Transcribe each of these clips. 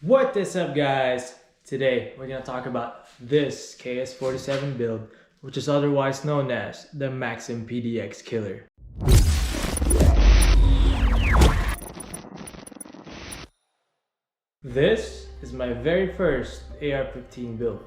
What is up, guys? Today we're gonna talk about this KS-47 build, which is otherwise known as the MAXIM PDX killer. This is my very first AR-15 build,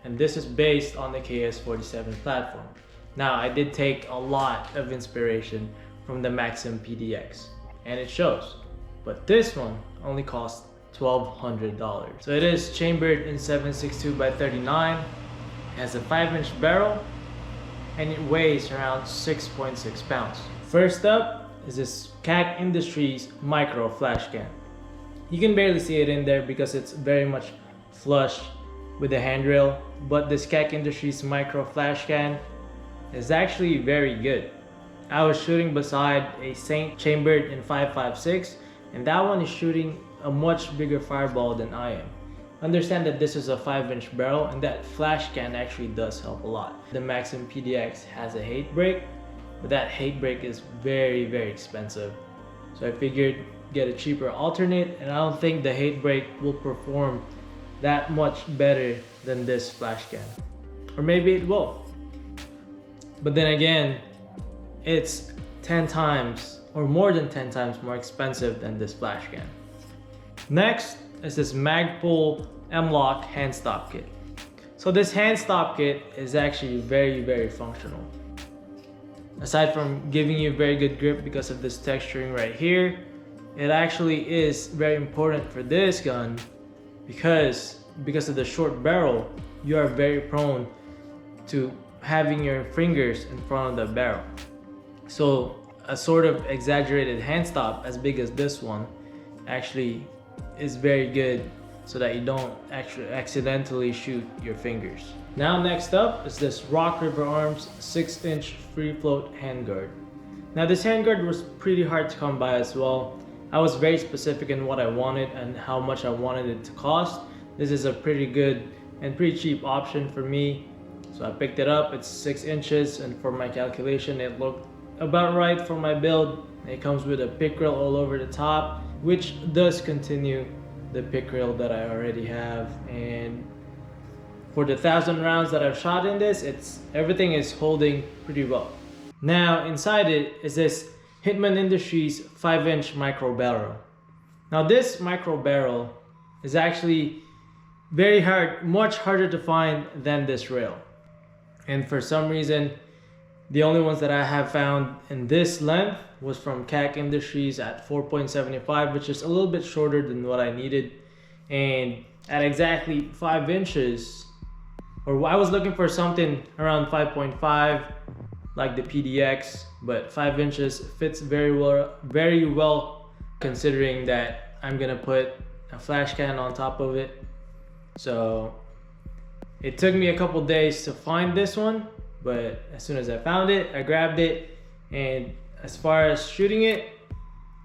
and this is based on the KS-47 platform. Now, I did take a lot of inspiration from the MAXIM PDX, and it shows, but this one only cost $1,200. So it is chambered in 7.62 by 39, it has a 5-inch barrel, and it weighs around 6.6 pounds. First up is this KS Industries micro flash can. You can barely see it in there because it's very much flush with the handrail, but this KS Industries micro flash can is actually very good. I was shooting beside a Saint chambered in 5.56, and that one is shooting a much bigger fireball than I am. Understand that this is a 5-inch barrel, and that flash can actually does help a lot. The MAXIM PDX has a hate brake, but that hate brake is very expensive. So I figured get a cheaper alternate, and I don't think the hate brake will perform that much better than this flash can. Or maybe it will. But then again, it's 10 times or more than 10 times more expensive than this flash can. Next is this MAGPUL M-Lok hand stop kit. So this hand stop kit is actually very functional. Aside from giving you very good grip because of this texturing right here, it actually is very important for this gun because of the short barrel, you are very prone to having your fingers in front of the barrel. So a sort of exaggerated hand stop as big as this one actually is very good so that you don't actually accidentally shoot your fingers. Now next up is this Rock River Arms 6-inch free float handguard. Now this handguard was pretty hard to come by as well. I was very specific in what I wanted and how much I wanted it to cost. This is a pretty good and pretty cheap option for me. So I picked it up, it's 6 inches, and for my calculation it looked about right for my build. It comes with a pick rail all over the top, which does continue the pick rail that I already have. And for the 1,000 rounds that I've shot in this, everything is holding pretty well. Now inside it is this Hitman Industries 5-inch micro barrel. Now this micro barrel is actually very hard, much harder to find than this rail. And for some reason, the only ones that I have found in this length was from KS Industries at 4.75, which is a little bit shorter than what I needed. And at exactly 5 inches, or I was looking for something around 5.5 like the PDX, but 5 inches fits very well considering that I'm gonna put a flash can on top of it. So it took me a couple days to find this one, but as soon as I found it, I grabbed it, and as far as shooting it,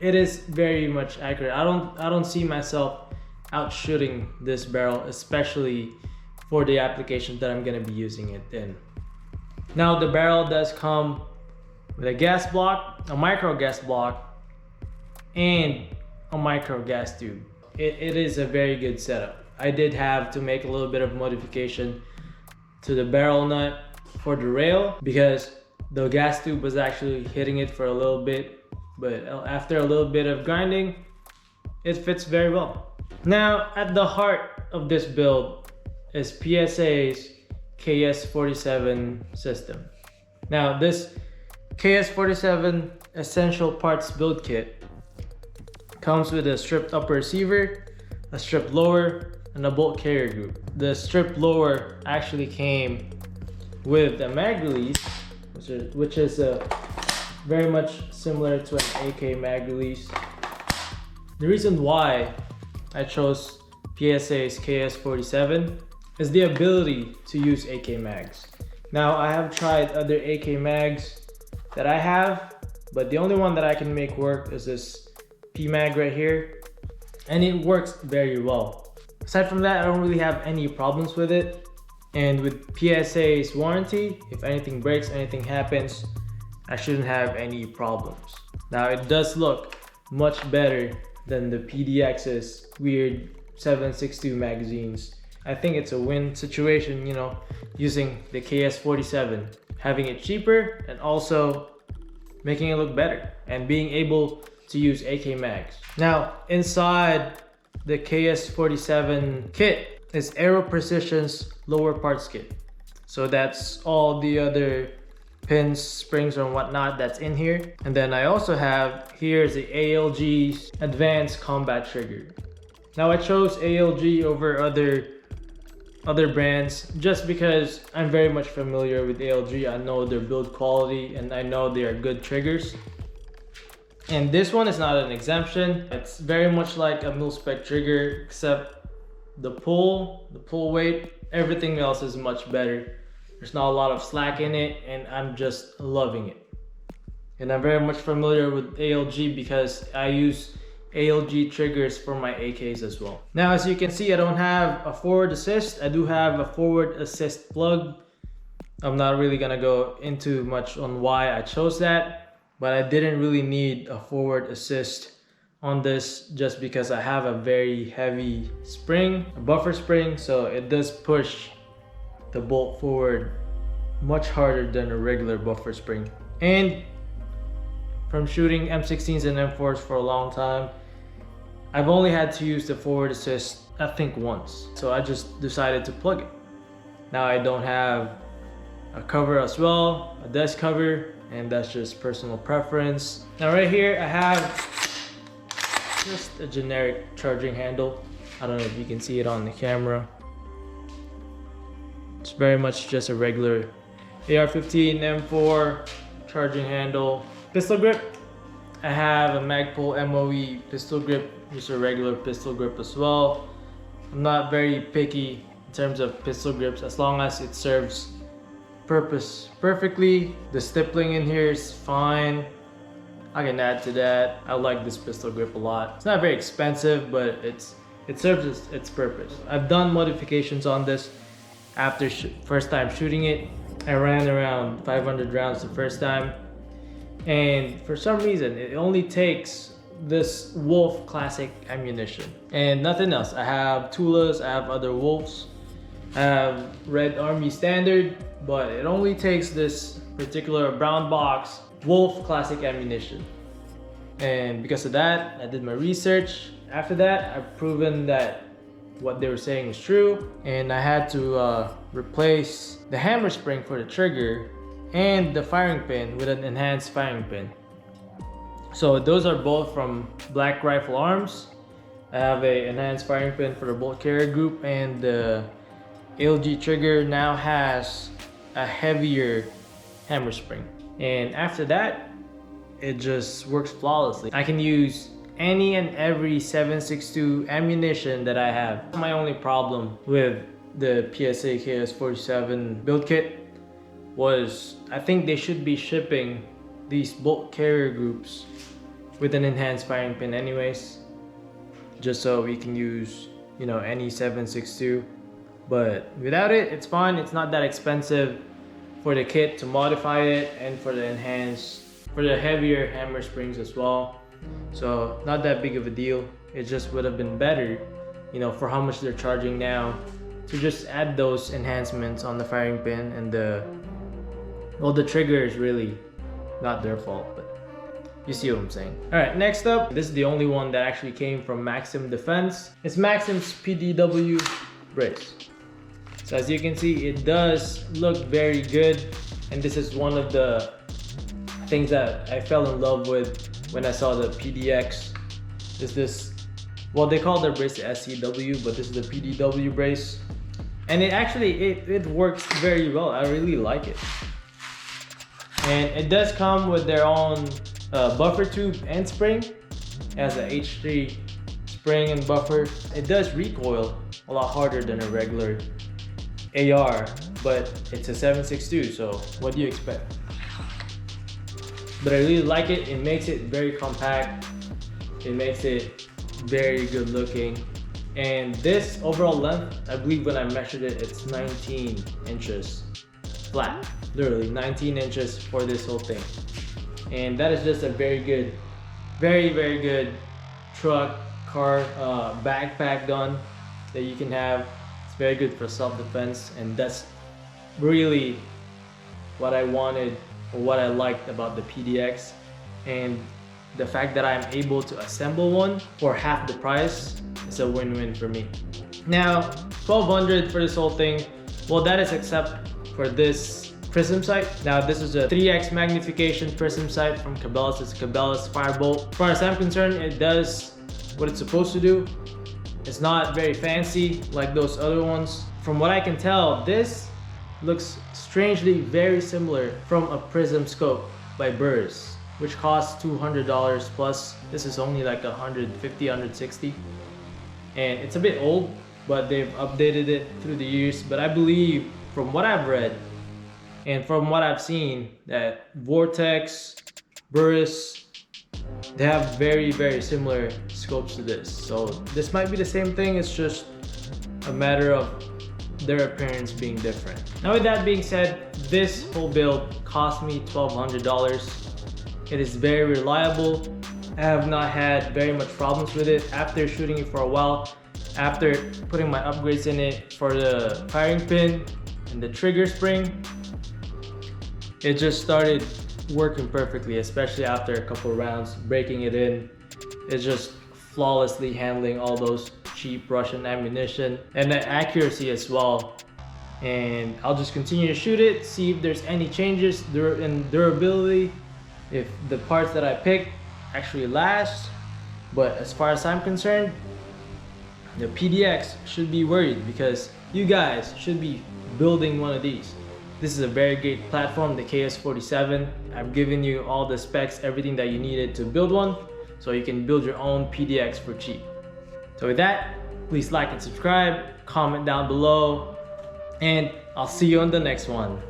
it is very much accurate. I don't see myself out shooting this barrel, especially for the application that I'm gonna be using it in. Now the barrel does come with a gas block, a micro gas block, and a micro gas tube. It is a very good setup. I did have to make a little bit of modification to the barrel nut for the rail because the gas tube was actually hitting it for a little bit, but after a little bit of grinding, it fits very well. Now at the heart of this build is PSA's KS-47 system. Now this KS-47 essential parts build kit comes with a stripped upper receiver, a stripped lower, and a bolt carrier group. The stripped lower actually came with a mag release, which is very much similar to an AK mag release. The reason why I chose PSA's KS-47 is the ability to use AK mags. Now I have tried other AK mags that I have, but the only one that I can make work is this P mag right here, and it works very well. Aside from that, I don't really have any problems with it. And with PSA's warranty, if anything breaks, anything happens, I shouldn't have any problems. Now it does look much better than the PDX's weird 7.62 magazines. I think it's a win situation, you know, using the KS-47, having it cheaper and also making it look better and being able to use AK mags. Now, inside the KS-47 kit is AERO Precision's lower parts kit. So that's all the other pins, springs, and whatnot that's in here. And then I also have, here's the ALG's Advanced Combat Trigger. Now I chose ALG over other brands just because I'm very much familiar with ALG. I know their build quality and I know they are good triggers. And this one is not an exemption. It's very much like a mil-spec trigger, except the pull weight, everything else is much better. There's not a lot of slack in it and I'm just loving it. And I'm very much familiar with ALG because I use ALG triggers for my AKs as well. Now, as you can see, I don't have a forward assist. I do have a forward assist plug. I'm not really gonna go into much on why I chose that, but I didn't really need a forward assist on this just because I have a very heavy spring, a buffer spring, so it does push the bolt forward much harder than a regular buffer spring. And from shooting M16s and M4s for a long time, I've only had to use the forward assist I think once, so I just decided to plug it. Now I don't have a cover as well, a desk cover, and that's just personal preference. Now right here I have just a generic charging handle. I don't know if you can see it on the camera. It's very much just a regular AR-15 M4 charging handle. Pistol grip, I have a MAGPUL MOE pistol grip, just a regular pistol grip as well. I'm not very picky in terms of pistol grips as long as it serves purpose perfectly. The stippling in here is fine. I can add to that. I like this pistol grip a lot. It's not very expensive, but it serves its purpose. I've done modifications on this after first time shooting it. I ran around 500 rounds the first time, and for some reason it only takes this Wolf classic ammunition and nothing else. I have Tulas, I have other Wolves, I have Red Army Standard, but it only takes this particular brown box Wolf classic ammunition. And because of that, I did my research. After that, I've proven that what they were saying is true, and I had to replace the hammer spring for the trigger and the firing pin with an enhanced firing pin. So those are both from Black Rifle Arms. I have a enhanced firing pin for the bolt carrier group, and the ALG trigger now has a heavier hammer spring. And after that, it just works flawlessly. I can use any and every 7.62 ammunition that I have. My only problem with the PSA KS-47 build kit was I think they should be shipping these bolt carrier groups with an enhanced firing pin anyways, just so we can use, you know, any 7.62. But without it, it's fine. It's not that expensive for the kit to modify it and for the heavier hammer springs as well. So not that big of a deal. It just would have been better, you know, for how much they're charging now, to just add those enhancements on the firing pin, and the trigger is really not their fault, but you see what I'm saying. All right, next up, this is the only one that actually came from Maxim Defense. It's Maxim's PDW brace. So as you can see, it does look very good, and this is one of the things that I fell in love with when I saw the PDX. Is this, well, they call their brace the SCW, but this is the PDW brace, and it actually it works very well. I really like it, and it does come with their own buffer tube and spring. It has a H3 spring and buffer. It does recoil a lot harder than a regular AR, but it's a 7.62, so what do you expect? But I really like it. It makes it very compact. It makes it very good looking. And this overall length, I believe when I measured it, it's 19 inches flat. Literally 19 inches for this whole thing. And that is just a very good, very good truck car backpack gun that you can have. It's very good for self-defense, and that's really what I wanted or what I liked about the PDX. And the fact that I'm able to assemble one for half the price is a win-win for me. Now, $1,200 for this whole thing. Well, that is except for this prism sight. Now, this is a 3x magnification prism sight from Cabela's. It's Cabela's Firebolt. As far as I'm concerned, it does what it's supposed to do. It's not very fancy like those other ones. From what I can tell, this looks strangely very similar from a prism scope by Burris, which costs $200 plus. This is only like $150, $160. And it's a bit old, but they've updated it through the years. But I believe from what I've read and from what I've seen that Vortex, Burris, they have very, very similar scopes to this. So this might be the same thing, it's just a matter of their appearance being different. Now with that being said, this whole build cost me $1,200. It is very reliable. I have not had very much problems with it after shooting it for a while. After putting my upgrades in it for the firing pin and the trigger spring, it just started working perfectly, especially after a couple rounds breaking it in. It's just flawlessly handling all those cheap Russian ammunition and the accuracy as well. And I'll just continue to shoot it, see if there's any changes in durability, if the parts that I picked actually last. But as far as I'm concerned, the PDX should be worried because you guys should be building one of these. This is a very great platform, the KS-47. I've given you all the specs, everything that you needed to build one, so you can build your own PDX for cheap. So with that, please like and subscribe, comment down below, and I'll see you on the next one.